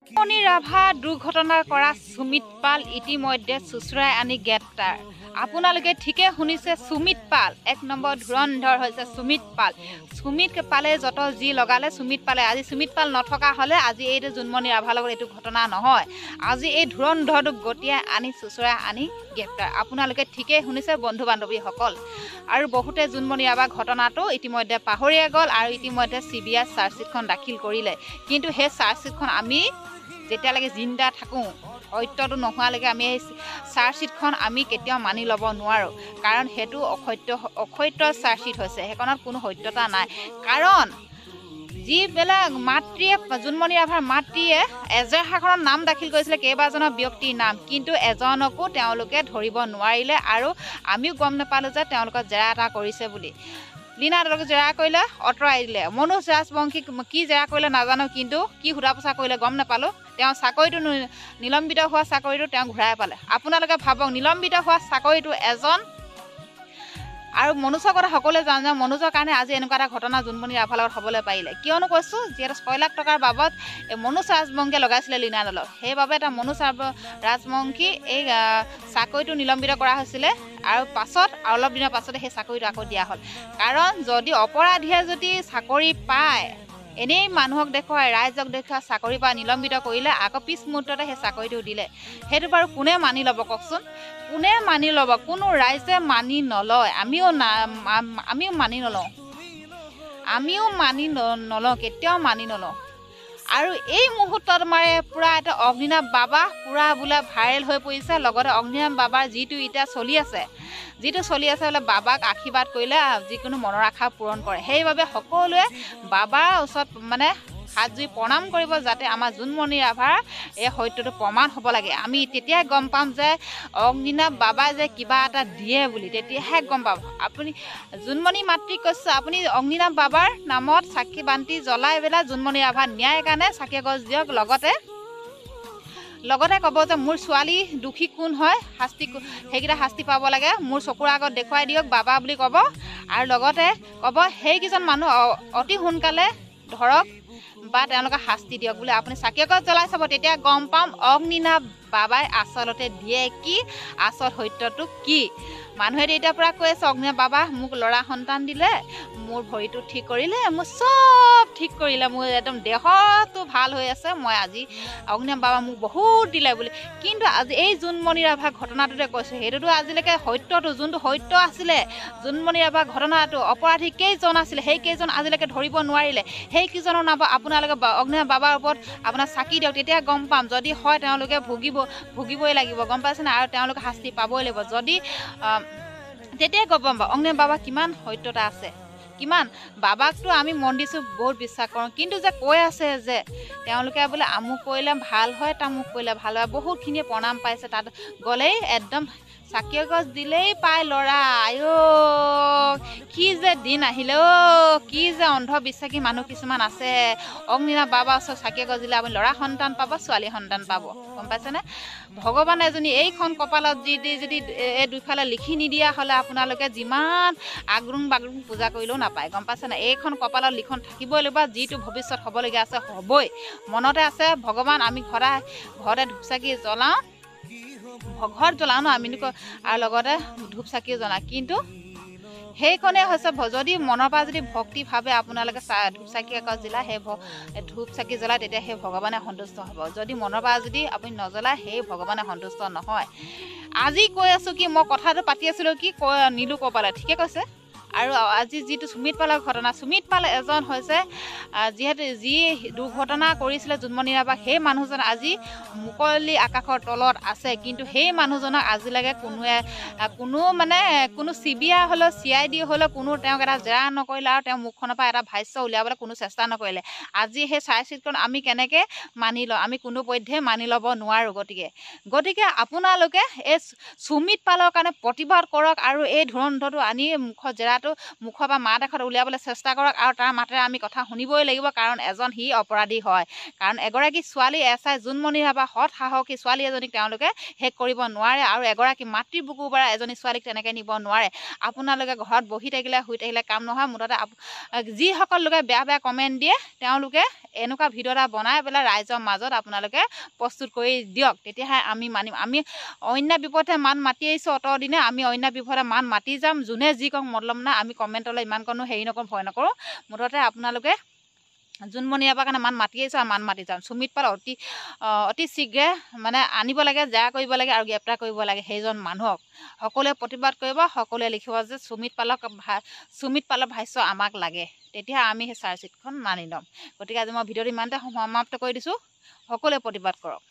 জোনমণি ৰাভা দুৰ্ঘটনা কৰা সুমিত পাল ইতিমধ্যে চুচুৰাই আনি গ্ৰেপ্তাৰ। আপোনালোকে ঠিকে শুনিছে, সুমিত পাল 1 নম্বৰ ধুৰন্ধৰ হৈছে সুমিত পাল। সুমিত পালে যত যি লগালে সুমিত পালে। আজি সুমিত পাল নথকা হলে আজি এইটো জোনমণি ৰাভাৰ লগত এইটো ঘটনা নহয়। আজি এই ধুৰন্ধৰটোক গতিয়াই আনি চুচুৰাই আনি গ্ৰেপ্তাৰ। আপোনালোকে ঠিকে শুনিছে বন্ধু বান্ধৱীসকল। আৰু বহুতে জোনমণি ৰাভা ঘটনাটো ইতিমধ্যে পাহৰিয়ে গ'ল আৰু ইতিমধ্যে CBI চাৰ্জশ্বিটখন দাখিল কৰিলে। কিন্তু সেই চাৰ্জশ্বিটখন আমি যেতিয়ালৈকে জিন্দা থাকোঁ, সত্যটো নোহোৱালৈকে আমি এই চাৰ্জশ্বিটখন আমি কেতিয়াও মানি ল'ব নোৱাৰোঁ। কাৰণ সেইটো অসত্য চাৰ্জশ্বিট হৈছে, সেইখনত কোনো সত্যতা নাই। কাৰণ যিবিলাক মাতৃয়ে জোনমণি ৰাভাৰ মাতৃয়ে এজাহাৰখনত নাম দাখিল কৰিছিলে কেইবাজনৰ ব্যক্তিৰ নাম, কিন্তু এজনকো তেওঁলোকে ধৰিব নোৱাৰিলে আৰু আমিও গম নাপালোঁ যে তেওঁলোকক জেৰা এটা কৰিছে বুলি। লীনা দলক জেৰা কৰিলে, আঁতৰাই দিলে। মনোজ ৰাজবংশীক কি জেৰা কৰিলে নাজানো, কিন্তু কি সোধা পোছা কৰিলে গম নাপালোঁ। তেওঁ চাকৰিটো নিলম্বিত হোৱা চাকৰিটো তেওঁ ঘূৰাই পালে। আপোনালোকে ভাবক, নিলম্বিত হোৱা চাকৰিটো এজন, আৰু মনোজৰ কথা সকলোৱে জানে যে মনোজৰ কাৰণে আজি এনেকুৱা এটা ঘটনা জোনমণি ৰাভাৰ লগত হ'বলৈ পাৰিলে। কিয়নো কৈছোঁ, যিহেতু 6 লাখ টকাৰ বাবদ মনোজ ৰাজবংশীয়ে লগাইছিলে লীনা দলক, সেইবাবে এটা মনোজ ৰাজবংশী এই চাকৰিটো নিলম্বিত কৰা হৈছিলে। আৰু পাছত অলপ দিনৰ পাছতে সেই চাকৰিটো আকৌ দিয়া হ'ল। কাৰণ যদি অপৰাধীয়ে যদি চাকৰি পায়, এনেই মানুহক দেখুৱাই ৰাইজক দেখুৱাই চাকৰি পৰা নিলম্বিত কৰিলে আকৌ পিছ মুহূৰ্ততে সেই চাকৰিটো দিলে, সেইটো বাৰু কোনে মানি ল'ব কওকচোন? কোনে মানি ল'ব? কোনো ৰাইজে মানি নলয়। আমিও মানি নলওঁ, কেতিয়াও মানি নলওঁ। আৰু এই মুহূৰ্তত পূৰা এটা অগ্নিনাভ বাবা পূৰা বোলে ভাইৰেল হৈ পৰিছে। লগতে অগ্নিনাভ বাবাৰ যিটো এতিয়া চলি আছে বোলে বাবাক আশীৰ্বাদ কৰিলে যিকোনো মনৰ আশা পূৰণ কৰে। সেইবাবে সকলোৱে বাবাৰ ওচৰত হাত জুই প্ৰণাম কৰিব, যাতে আমাৰ জোনমণি ৰাভাৰ এই সত্যটো প্ৰমাণ হ'ব লাগে। আমি তেতিয়াই গম পাম যে অগ্নিনাভ বাবাই যে কিবা এটা দিয়ে বুলি, তেতিয়াহে গম পাম। আপুনি জোনমণি মাতৃক কৈছোঁ, আপুনি অগ্নিনাভ বাবাৰ নামত চাকি বান্তি জ্বলাই পেলাই জোনমণি ৰাভাৰ ন্যায় কাৰণে চাকি এগছ দিয়ক। লগতে ক'ব যে মোৰ ছোৱালী দোষী কোন হয়, সেইকেইটা শাস্তি পাব লাগে, মোৰ চকুৰ আগত দেখুৱাই দিয়ক বাবা বুলি ক'ব। আৰু লগতে ক'ব সেইকেইজন মানুহ অতি সোনকালে ধৰক বা তেওঁলোকে শাস্তি দিয়ক বুলি আপুনি চাকি এগছ জ্বলাই চাব। তেতিয়া গম পাম অগ্নিনাভ বাবাই আচলতে দিয়ে কি, আচল সত্যটো কি। মানুহে তেতিয়াৰ পৰা কৈ আছে, অগ্নিনাভ বাবা মোক ল'ৰা সন্তান দিলে, মোৰ ভৰিটো ঠিক কৰিলে, মোৰ চব ঠিক কৰিলে, মোৰ একদম দেহটো ভাল হৈ আছে, মই আজি অগ্নিনাভ বাবা মোক বহুত দিলে বুলি। কিন্তু আজি এই জোনমণি ৰাভা ঘটনাটোতে কৈছোঁ, সেইটোতো আজিলৈকে সত্যটো যোনটো সত্য আছিলে, জোনমণি ৰাভা ঘটনাটো অপৰাধী কেইজন আছিলে সেই কেইজন আজিলৈকে ধৰিব নোৱাৰিলে। সেইকেইজনৰ নাম আপোনালোকে অগ্নিনাভ বাবাৰ ওপৰত আপোনাৰ চাকি দিয়ক, তেতিয়া গম পাম। যদি হয় তেওঁলোকে ভুগিবই লাগিব, গম পাইছেনে? আৰু তেওঁলোকে শাস্তি পাবই লাগিব। যদি তেতিয়াই গম পাম অগ্নিনাভ বাবা কিমান সত্যতা আছে, কিমান। বাবাকতো আমি মন দিছোঁ, বহুত বিশ্বাস কৰোঁ, কিন্তু যে কৈ আছে যে তেওঁলোকে বোলে আমুক কৰিলে ভাল হয়, তামুক কৰিলে ভাল হয়, বহুতখিনিয়ে প্ৰণাম পাইছে। তাত গ'লেই একদম চাকি এগছ দিলেই পায় ল'ৰা। কি যে দিন আহিলে, কি যে অন্ধবিশ্বাসী মানুহ কিছুমান আছে। অগ্নিনাভ বাবা ওচৰত চাকি এগছ দিলে আপুনি ল'ৰা সন্তান পাব, ছোৱালী সন্তান পাব, গম পাইছেনে? ভগৱানে এইখন কপালত যদি এই দুইফালে লিখি নিদিয়া হ'লে আপোনালোকে যিমান আগৰুং বাগৰুং পূজা কৰিলেও নাপায়, গম পাইছেনে? এইখন কপালত লিখন থাকিবই লাগিব, যিটো ভৱিষ্যত হ'বলগীয়া আছে হ'বই। মনতে আছে ভগৱান, আমি ঘৰতে ধূপ চাকি জ্বলাওঁ, ঘৰত জ্বলাওঁ ন আমি, আৰু লগতে ধূপ চাকিও জ্বলাওঁ। কিন্তু সেইখনেই হৈছে, যদি মনৰ পৰা যদি ভক্তিভাৱে আপোনালোকে ধূপ চাকি এগছ জ্বলায়, সেই ধূপ চাকি জ্বলায়, তেতিয়া সেই ভগৱানে সন্তুষ্ট হ'ব। যদি মনৰ পৰা যদি আপুনি নজ্বলায়, সেই ভগৱানে সন্তুষ্ট নহয়। আজি কৈ আছোঁ কি, মই কথাটো পাতি আছিলোঁ কি নীলু কপালে, ঠিকে কৈছে। আৰু আজি যিটো সুমিত পালৰ ঘটনা, সুমিত পাল এজন হৈছে যিহেতু যি দুৰ্ঘটনা কৰিছিলে জোনমণি ৰাভাক, সেই মানুহজন আজি মুকলি আকাশৰ তলত আছে। কিন্তু সেই মানুহজনক আজিলৈকে কোনো CBI হ'লেও CID হ'লেও কোনো তেওঁক এটা জেৰা নকৰিলে, আৰু তেওঁ মুখখনৰ পৰা এটা ভাষ্য উলিয়াবলৈ কোনো চেষ্টা নকৰিলে। আজি সেই চাৰ্জশ্বিটখন আমি কেনেকৈ মানি লওঁ? আমি কোনোপধ্যে মানি ল'ব নোৱাৰোঁ। গতিকে আপোনালোকে এই সুমিত পালৰ কাৰণে প্ৰতিবাদ কৰক, আৰু এই ধুৰন্ধৰটো আনি মুখত জেৰা ল'ৰাটো মুখৰ পৰা মাত এষাৰ উলিয়াবলৈ চেষ্টা কৰক আৰু তাৰ মাতেৰে আমি কথা শুনিবই লাগিব, কাৰণ এজন সি অপৰাধী হয়। কাৰণ এগৰাকী ছোৱালী এচাই জোনমণি বা সৎ সাহসী ছোৱালী এজনীক তেওঁলোকে শেষ কৰিব নোৱাৰে আৰু এগৰাকী মাতৃৰ বুকুৰ পৰা এজনী ছোৱালীক তেনেকৈ নিব নোৱাৰে। আপোনালোকে ঘৰত বহি থাকিলে শুই থাকিলে কাম নহয়। মুঠতে যিসকল লোকে বেয়া বেয়া কমেণ্ট দিয়ে তেওঁলোকে এনেকুৱা ভিডিঅ' এটা বনাই পেলাই ৰাইজৰ মাজত আপোনালোকে প্ৰস্তুত কৰি দিয়ক, তেতিয়াহে আমি মানিম। আমি অন্যায় বিপদে মান মাতি আহিছোঁ অত দিনে, আমি অন্যায় বিপদে মান মাতি যাম। যোনে যি কওক মতলব নাই, আমি কমেণ্টলৈ ইমানকণো হেৰি নকৰোঁ, ভয় নকৰোঁ। মুঠতে আপোনালোকে জোনমণি আপাৰ কাৰণে মান মাতি আহিছোঁ আৰু মান মাতি যাম। সুমিত পাল অতি শীঘ্ৰে মানে আনিব লাগে, জেৰা কৰিব লাগে আৰু গ্ৰেপ্তাৰ কৰিব লাগে সেইজন মানুহক। সকলোৱে প্ৰতিবাদ কৰিব, সকলোৱে লিখিব যে সুমিত পালৰ ভাষ্য আমাক লাগে, তেতিয়া আমি সেই চাৰ্জশ্বিটখন মানি ল'ম। গতিকে আজি মই ভিডিঅ'টো ইমানতে সমাপ্ত কৰি দিছোঁ। সকলোৱে প্ৰতিবাদ কৰক।